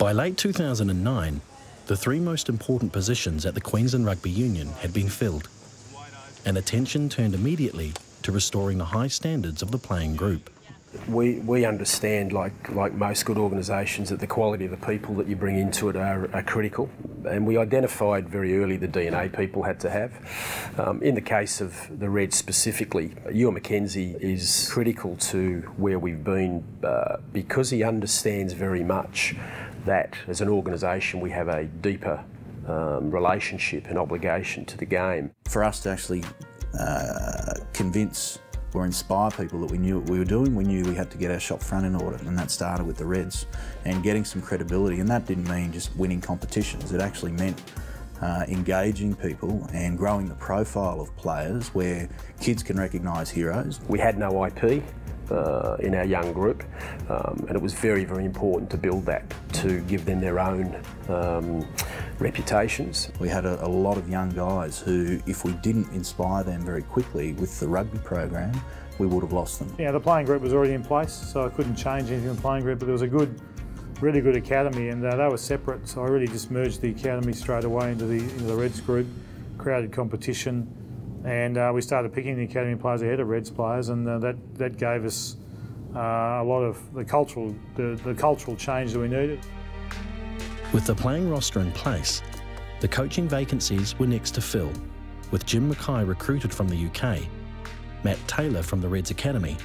By late 2009, the three most important positions at the Queensland Rugby Union had been filled, and attention turned immediately to restoring the high standards of the playing group. We understand, like most good organisations, that the quality of the people that you bring into it are critical, and we identified very early the DNA people had to have. In the case of the Reds specifically, Ewan McKenzie is critical to where we've been because he understands very much that as an organisation we have a deeper relationship and obligation to the game. For us to actually convince or inspire people that we knew what we were doing, we knew we had to get our shop front in order, and that started with the Reds and getting some credibility. And that didn't mean just winning competitions, it actually meant engaging people and growing the profile of players where kids can recognise heroes. We had no IP in our young group, and it was very, very important to build that, to give them their own reputations. We had a lot of young guys who, if we didn't inspire them very quickly with the rugby program, we would have lost them. Yeah, the playing group was already in place, so I couldn't change anything in the playing group, but there was a really good academy, and they were separate, so I really just merged the academy straight away into the Reds group, created competition, and we started picking the academy players ahead of Reds players, and that gave us a lot of the cultural change that we needed. With the playing roster in place, the coaching vacancies were next to fill, with Jim Mackay recruited from the UK, Matt Taylor from the Reds Academy,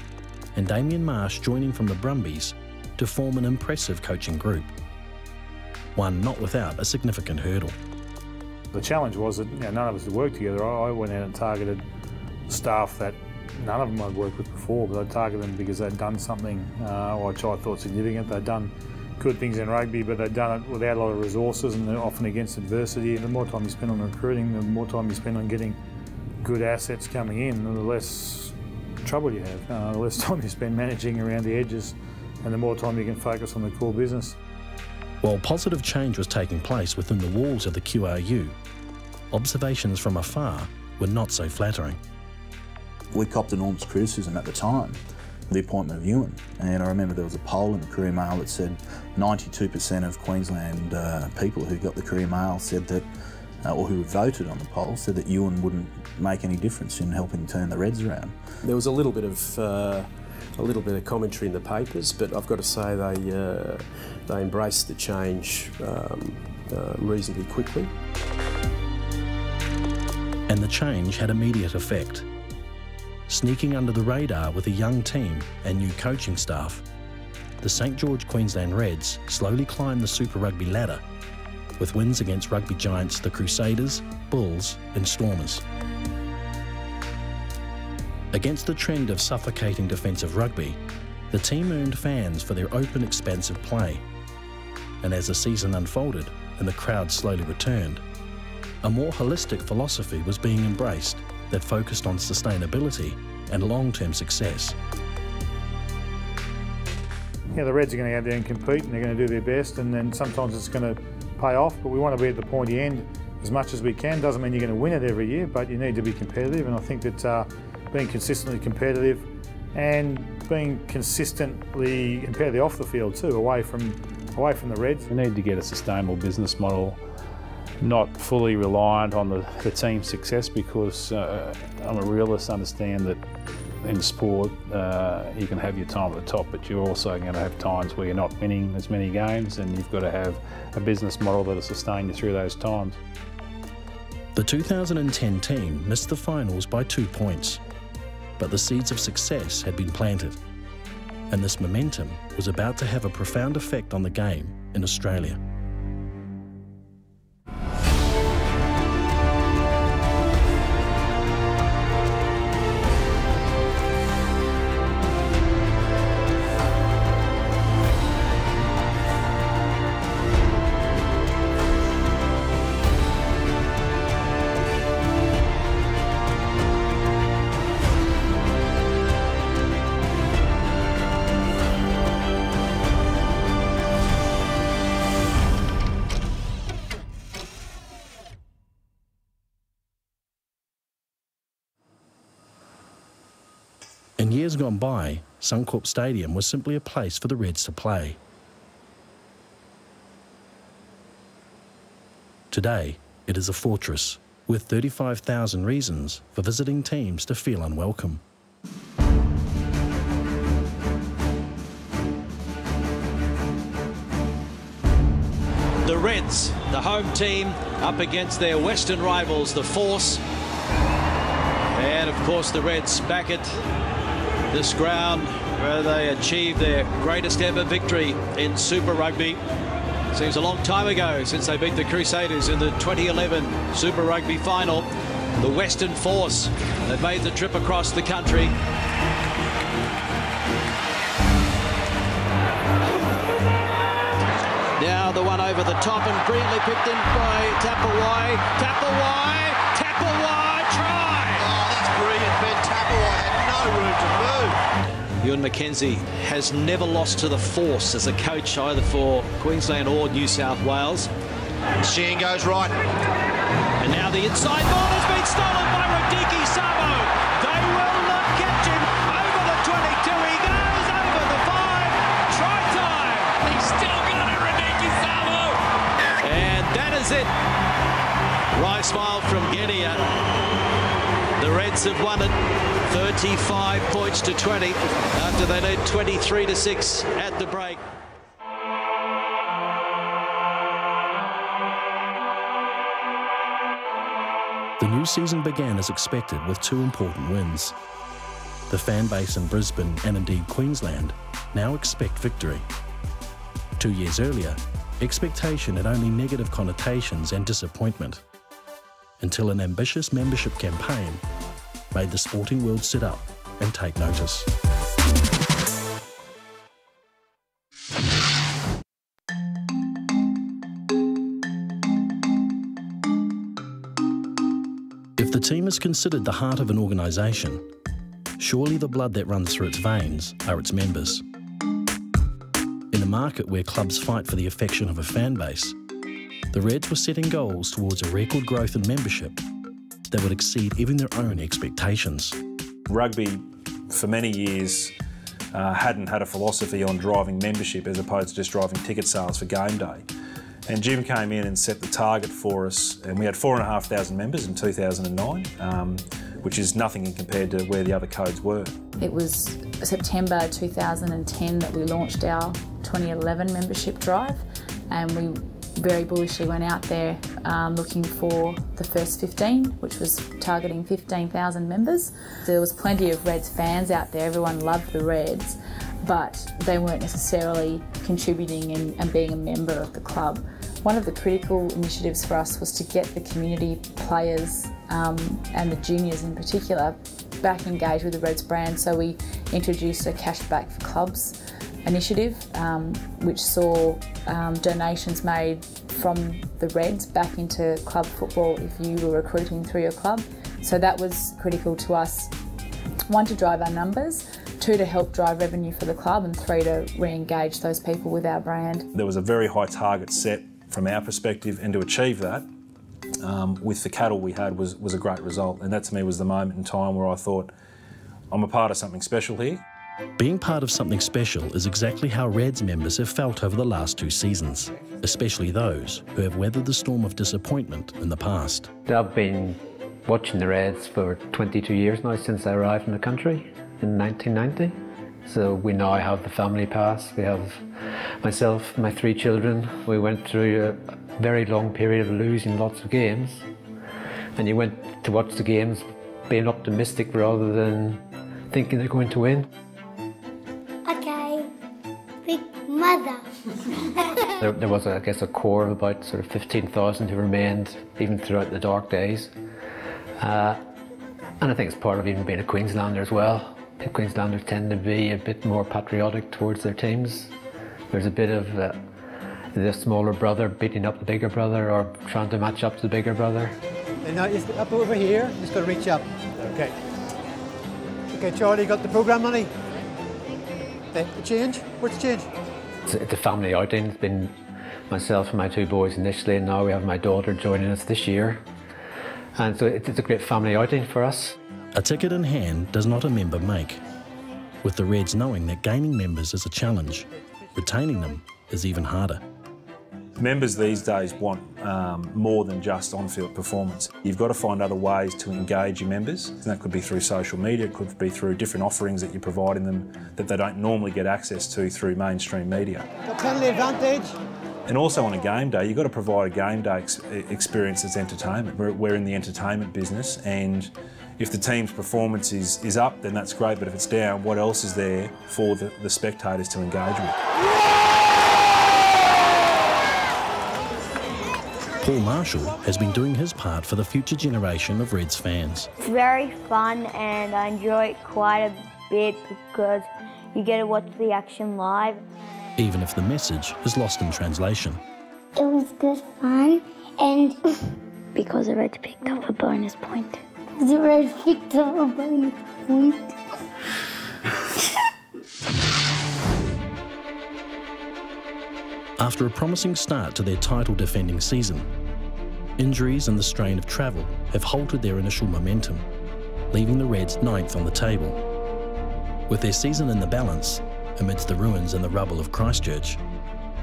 and Damien Marsh joining from the Brumbies to form an impressive coaching group. One not without a significant hurdle. The challenge was that none of us had worked together. I went out and targeted staff that none of them I'd worked with before, but I targeted them because they'd done something which I thought significant. They'd done good things in rugby, but they'd done it without a lot of resources and often against adversity. And the more time you spend on recruiting, the more time you spend on getting good assets coming in, the less trouble you have, the less time you spend managing around the edges, and the more time you can focus on the core business. While positive change was taking place within the walls of the QRU, observations from afar were not so flattering. We copped enormous criticism at the time, the appointment of Ewan, and I remember there was a poll in the Courier Mail that said 92% of Queensland people who got the Courier Mail said that, or who voted on the poll, said that Ewan wouldn't make any difference in helping turn the Reds around. There was a little bit of commentary in the papers, but I've got to say they embraced the change reasonably quickly. And the change had immediate effect. Sneaking under the radar with a young team and new coaching staff, the St George Queensland Reds slowly climbed the Super Rugby ladder, with wins against rugby giants the Crusaders, Bulls and Stormers. Against the trend of suffocating defensive rugby, the team earned fans for their open, expansive play. And as the season unfolded and the crowd slowly returned, a more holistic philosophy was being embraced that focused on sustainability and long-term success. Yeah, the Reds are going to go out there and compete, and they're going to do their best, and then sometimes it's going to pay off, but we want to be at the pointy end as much as we can. Doesn't mean you're going to win it every year, but you need to be competitive, and I think that being consistently competitive and being consistently competitive off the field too, away from the Reds. We need to get a sustainable business model, not fully reliant on the team's success, because I'm a realist, understand that in sport you can have your time at the top, but you're also going to have times where you're not winning as many games, and you've got to have a business model that will sustain you through those times. The 2010 team missed the finals by 2 points, but the seeds of success had been planted, and this momentum was about to have a profound effect on the game in Australia. In years gone by, Suncorp Stadium was simply a place for the Reds to play. Today, it is a fortress with 35,000 reasons for visiting teams to feel unwelcome. The Reds, the home team, up against their Western rivals, the Force. And of course the Reds back at this ground where they achieved their greatest ever victory in Super Rugby. Seems a long time ago since they beat the Crusaders in the 2011 Super Rugby final. The Western Force have made the trip across the country. Now the one over the top and brilliantly picked in by Tapawai. Try! Oh, that's brilliant. Ben Tapawai had no room to move. Ewan McKenzie has never lost to the Force as a coach either for Queensland or New South Wales. Sheehan goes right. And now the inside ball has been stolen by Radiki Sabo. They will not catch him over the 22. He goes over the 5. Try time. He's still got it, Radiki Sabo. And that is it. Wry smile from Genia. The Reds have won it 35 points to 20 after they led 23-6 at the break. The new season began as expected with two important wins. The fan base in Brisbane and indeed Queensland now expect victory. 2 years earlier, expectation had only negative connotations and disappointment, until an ambitious membership campaign made the sporting world sit up and take notice. If the team is considered the heart of an organisation, surely the blood that runs through its veins are its members. In a market where clubs fight for the affection of a fan base, the Reds were setting goals towards a record growth in membership that would exceed even their own expectations. Rugby, for many years, hadn't had a philosophy on driving membership as opposed to just driving ticket sales for game day. And Jim came in and set the target for us, and we had 4,500 members in 2009, which is nothing compared to where the other codes were. It was September 2010 that we launched our 2011 membership drive, and we very bullishly went out there looking for the first 15, which was targeting 15,000 members. There was plenty of Reds fans out there, everyone loved the Reds, but they weren't necessarily contributing and being a member of the club. One of the critical initiatives for us was to get the community players and the juniors in particular back engaged with the Reds brand, so we introduced a Cashback for Clubs initiative, which saw donations made from the Reds back into club football if you were recruiting through your club. So that was critical to us. 1, to drive our numbers, 2, to help drive revenue for the club, and 3, to re-engage those people with our brand. There was a very high target set from our perspective, and to achieve that with the cattle we had was a great result. And that to me was the moment in time where I thought, I'm a part of something special here. Being part of something special is exactly how Reds members have felt over the last 2 seasons, especially those who have weathered the storm of disappointment in the past. I've been watching the Reds for 22 years now, since I arrived in the country in 1990. So we now have the family pass. We have myself, my 3 children. We went through a very long period of losing lots of games, and you went to watch the games being optimistic rather than thinking they're going to win. Okay, big mother. There was, I guess, a core of about sort of 15,000 who remained even throughout the dark days. And I think it's part of even being a Queenslander as well. The Queenslanders tend to be a bit more patriotic towards their teams. There's a bit of the smaller brother beating up the bigger brother, or trying to match up to the bigger brother. And now just up over here, just got to reach up. Okay. Okay, Charlie, you got the programme money? The change? What's the change? It's a family outing. It's been myself and my 2 boys initially, and now we have my daughter joining us this year. And so it's a great family outing for us. A ticket in hand does not a member make, with the Reds knowing that gaining members is a challenge, retaining them is even harder. Members these days want more than just on-field performance. You've got to find other ways to engage your members, and that could be through social media, it could be through different offerings that you're providing them that they don't normally get access to through mainstream media. The penalty advantage. And also on a game day, you've got to provide a game day experience that's entertainment. We're in the entertainment business, and if the team's performance is up, then that's great, but if it's down, what else is there for the spectators to engage with? Paul Marshall has been doing his part for the future generation of Reds fans. It's very fun and I enjoy it quite a bit because you get to watch the action live. Even if the message is lost in translation. It was good fun and because the Reds picked up a bonus point. The Reds picked up a bonus point. After a promising start to their title-defending season, injuries and the strain of travel have halted their initial momentum, leaving the Reds 9th on the table. With their season in the balance, amidst the ruins and the rubble of Christchurch,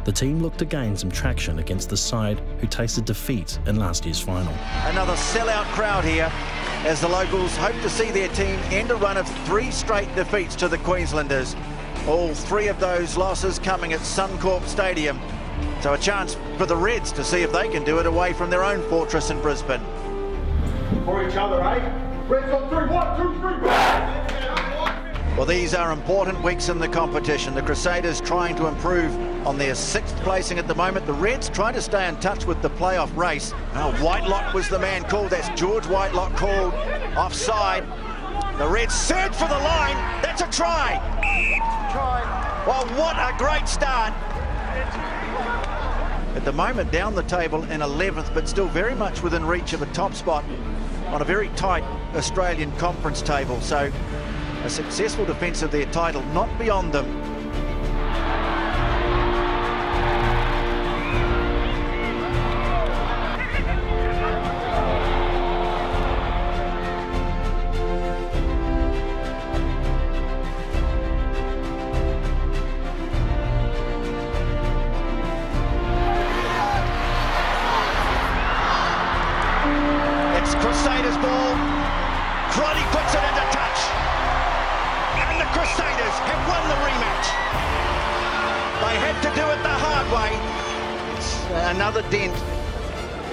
the team looked to gain some traction against the side who tasted defeat in last year's final. Another sellout crowd here as the locals hope to see their team end a run of 3 straight defeats to the Queenslanders. All 3 of those losses coming at Suncorp Stadium. So a chance for the Reds to see if they can do it away from their own fortress in Brisbane. For each other, eh? Reds on 3, 1, 2, 3, Well, these are important weeks in the competition. The Crusaders trying to improve on their 6th placing at the moment. The Reds trying to stay in touch with the playoff race. Now, Whitelock was the man called. That's George Whitelock called offside. The Reds surge for the line. That's a try. Well, what a great start. At the moment, down the table in 11th, but still very much within reach of a top spot on a very tight Australian conference table. So a successful defence of their title, not beyond them. It's Crusaders' ball. Crotty puts it into touch. And the Crusaders have won the rematch. They had to do it the hard way. It's another dent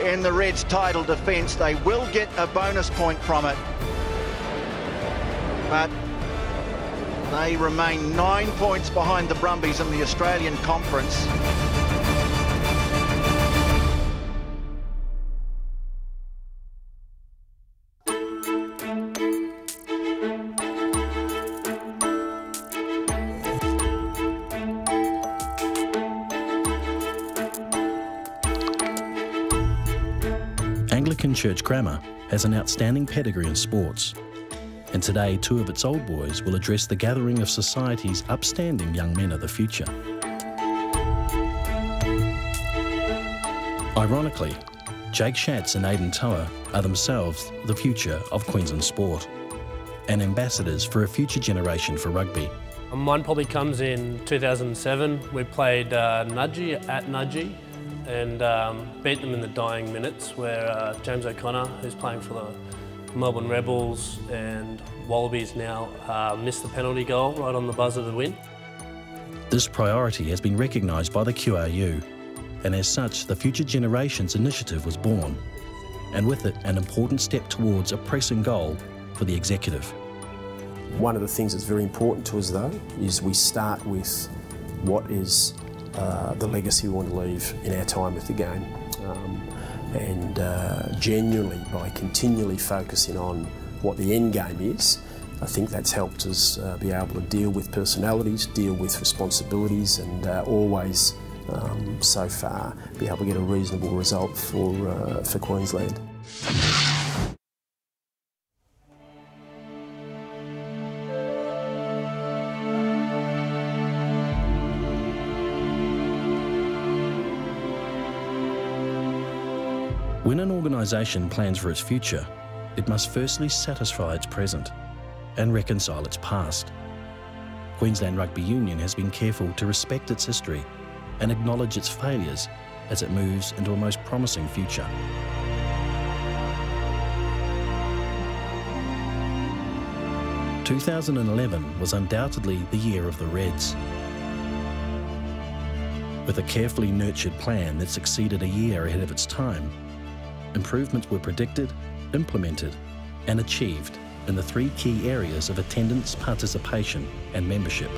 in the Reds' title defence. They will get a bonus point from it. But they remain 9 points behind the Brumbies in the Australian Conference. Anglican Church Grammar has an outstanding pedigree in sports, and today 2 of its old boys will address the gathering of society's upstanding young men of the future. Ironically, Jake Schatz and Aidan Toa are themselves the future of Queensland sport and ambassadors for a future generation for rugby. Mine probably comes in 2007. We played Nudgee at Nudgee and beat them in the dying minutes, where James O'Connor, who's playing for the Melbourne Rebels and Wallabies now, missed the penalty goal right on the buzzer to win. This priority has been recognised by the QRU, and as such the Future Generations initiative was born, and with it an important step towards a pressing goal for the executive. One of the things that's very important to us though is we start with what is the legacy we want to leave in our time with the game, and genuinely by continually focusing on what the end game is, I think that's helped us be able to deal with personalities, deal with responsibilities, and always so far be able to get a reasonable result for Queensland. When an organisation plans for its future, it must firstly satisfy its present and reconcile its past. Queensland Rugby Union has been careful to respect its history and acknowledge its failures as it moves into a most promising future. "2011 was undoubtedly the year of the Reds. With a carefully nurtured plan that succeeded a year ahead of its time, improvements were predicted, implemented and achieved in the three key areas of attendance, participation and membership.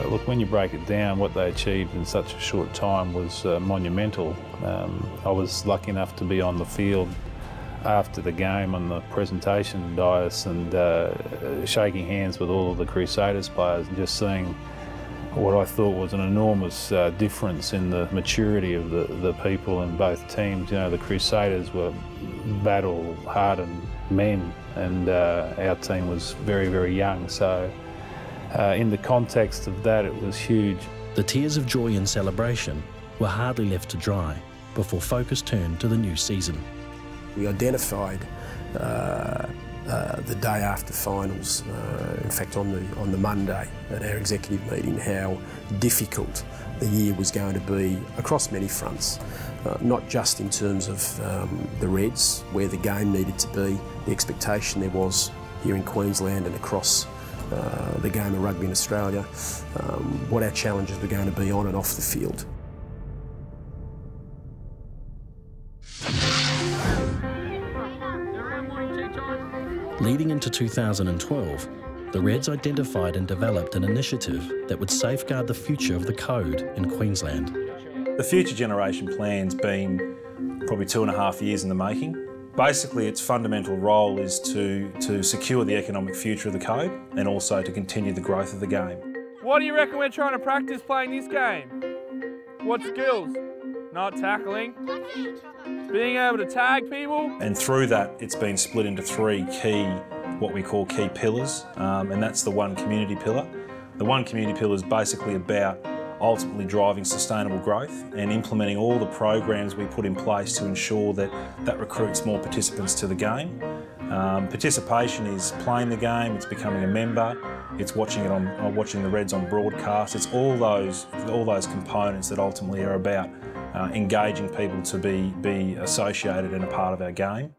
Look, when you break it down, what they achieved in such a short time was monumental. I was lucky enough to be on the field after the game on the presentation dais and shaking hands with all of the Crusaders players and just seeing what I thought was an enormous difference in the maturity of the people in both teams. You know, the Crusaders were battle-hardened men and our team was very, very young. So in the context of that, it was huge. The tears of joy and celebration were hardly left to dry before focus turned to the new season. We identified the day after finals, in fact on the Monday at our executive meeting, how difficult the year was going to be across many fronts, not just in terms of the Reds, where the game needed to be, the expectation there was here in Queensland and across the game of rugby in Australia, what our challenges were going to be on and off the field. Leading into 2012, the Reds identified and developed an initiative that would safeguard the future of the code in Queensland. The Future Generation Plan's been probably 2.5 years in the making. Basically, its fundamental role is to secure the economic future of the code and also to continue the growth of the game. What do you reckon we're trying to practice playing this game? What skills? Not tackling. Being able to tag people. And through that, it's been split into three key, what we call key pillars, and that's the One Community pillar. The One Community pillar is basically about ultimately driving sustainable growth and implementing all the programs we put in place to ensure that that recruits more participants to the game. Participation is playing the game, it's becoming a member, it's watching the Reds on broadcast. It's all those components that ultimately are about engaging people to be associated and a part of our game.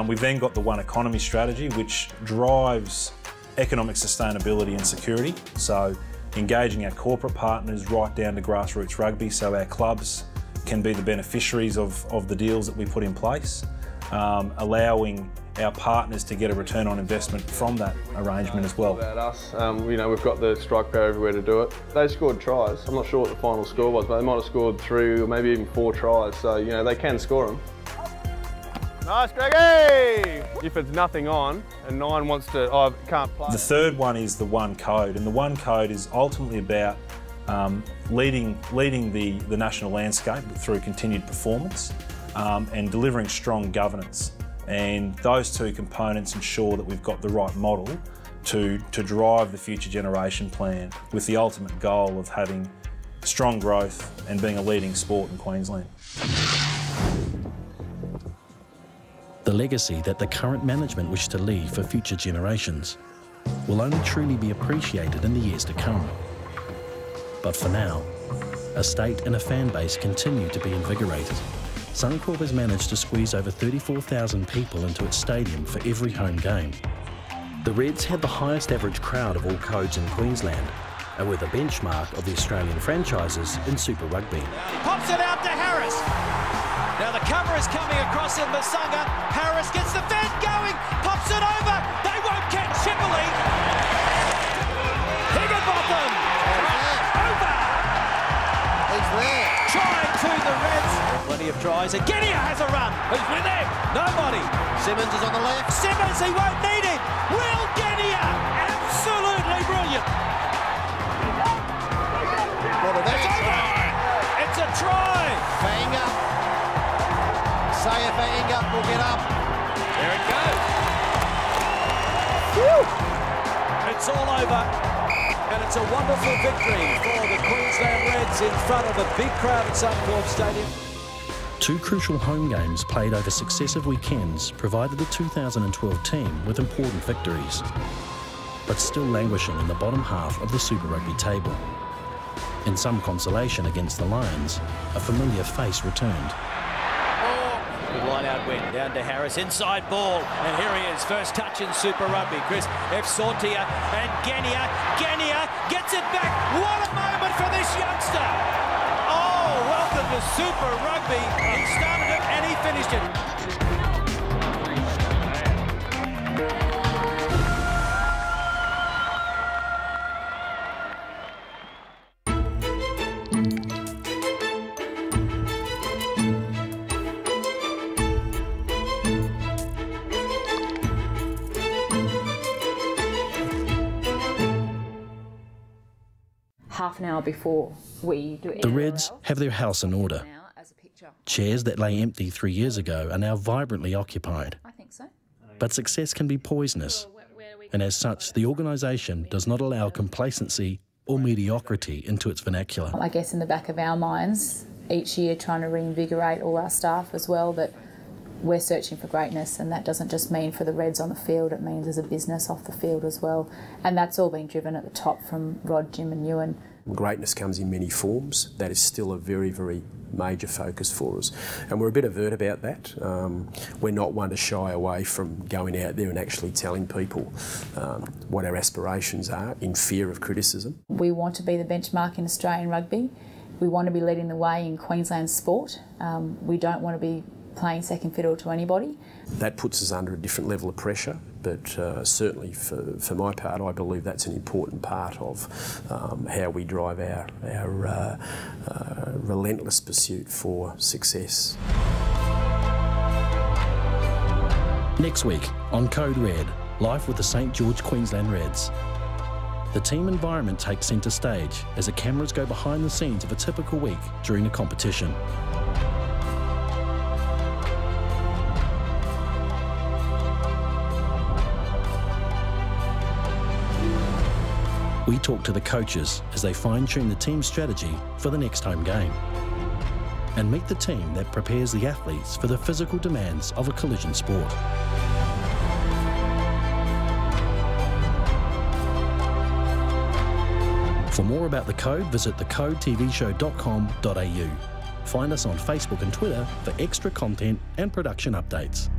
We've then got the One Economy strategy, which drives economic sustainability and security. So engaging our corporate partners right down to grassroots rugby so our clubs can be the beneficiaries of the deals that we put in place, allowing our partners to get a return on investment from that arrangement as well. About us, you know, we've got the strike power everywhere to do it. They scored tries. I'm not sure what the final score was, but they might have scored 3 or maybe even 4 tries. So, you know, they can score them. Nice, Greggy! If it's nothing on and 9 wants to, oh, can't play. The third one is the One Code, and the One Code is ultimately about leading the national landscape through continued performance and delivering strong governance. And those two components ensure that we've got the right model to drive the Future Generation Plan with the ultimate goal of having strong growth and being a leading sport in Queensland. The legacy that the current management wish to leave for future generations will only truly be appreciated in the years to come. But for now, a state and a fan base continue to be invigorated. Suncorp has managed to squeeze over 34,000 people into its stadium for every home game. The Reds had the highest average crowd of all codes in Queensland and were the benchmark of the Australian franchises in Super Rugby. Pops it out to Harris. Now the cover is coming across in Masunga. Harris gets the fed going, pops it over. They won't catch Shipley. Higginbotham. Over. He's there. Try to the Reds. Plenty of tries. And Genia has a run. Who's with him? Nobody. Simmons is on the left. Simmons, he won't need him. Will Genia. Absolutely brilliant. It's over. It's a try. Fainga. Saya Fainga will get up. There it goes. Whew. It's all over. And it's a wonderful victory for the Queensland Reds in front of a big crowd at Suncorp Stadium. 2 crucial home games played over successive weekends provided the 2012 team with important victories, but still languishing in the bottom half of the Super Rugby table. In some consolation against the Lions, a familiar face returned. Good line-out win, down to Harris, inside ball, and here he is, first touch in Super Rugby. Chris F. Sortia and Genia gets it back. What a moment for this youngster! Oh, welcome to Super Rugby. He started it and he finished it. Half an hour before we do it. The Reds have their house in order. Chairs that lay empty 3 years ago are now vibrantly occupied. I think so. But success can be poisonous, and as such, the organisation does not allow complacency or mediocrity into its vernacular. I guess in the back of our minds, each year trying to reinvigorate all our staff as well, that we're searching for greatness, and that doesn't just mean for the Reds on the field, it means as a business off the field as well. And that's all being driven at the top from Rod, Jim and Ewan. Greatness comes in many forms. That is still a very, very major focus for us. And we're a bit overt about that. We're not one to shy away from going out there and actually telling people what our aspirations are in fear of criticism. We want to be the benchmark in Australian rugby. We want to be leading the way in Queensland sport. We don't want to be playing second fiddle to anybody. That puts us under a different level of pressure, but certainly for my part, I believe that's an important part of how we drive our relentless pursuit for success. Next week on Code Red, life with the St George Queensland Reds. The team environment takes centre stage as the cameras go behind the scenes of a typical week during the competition. We talk to the coaches as they fine-tune the team's strategy for the next home game, and meet the team that prepares the athletes for the physical demands of a collision sport. For more about The Code, visit thecodetvshow.com.au. Find us on Facebook and Twitter for extra content and production updates.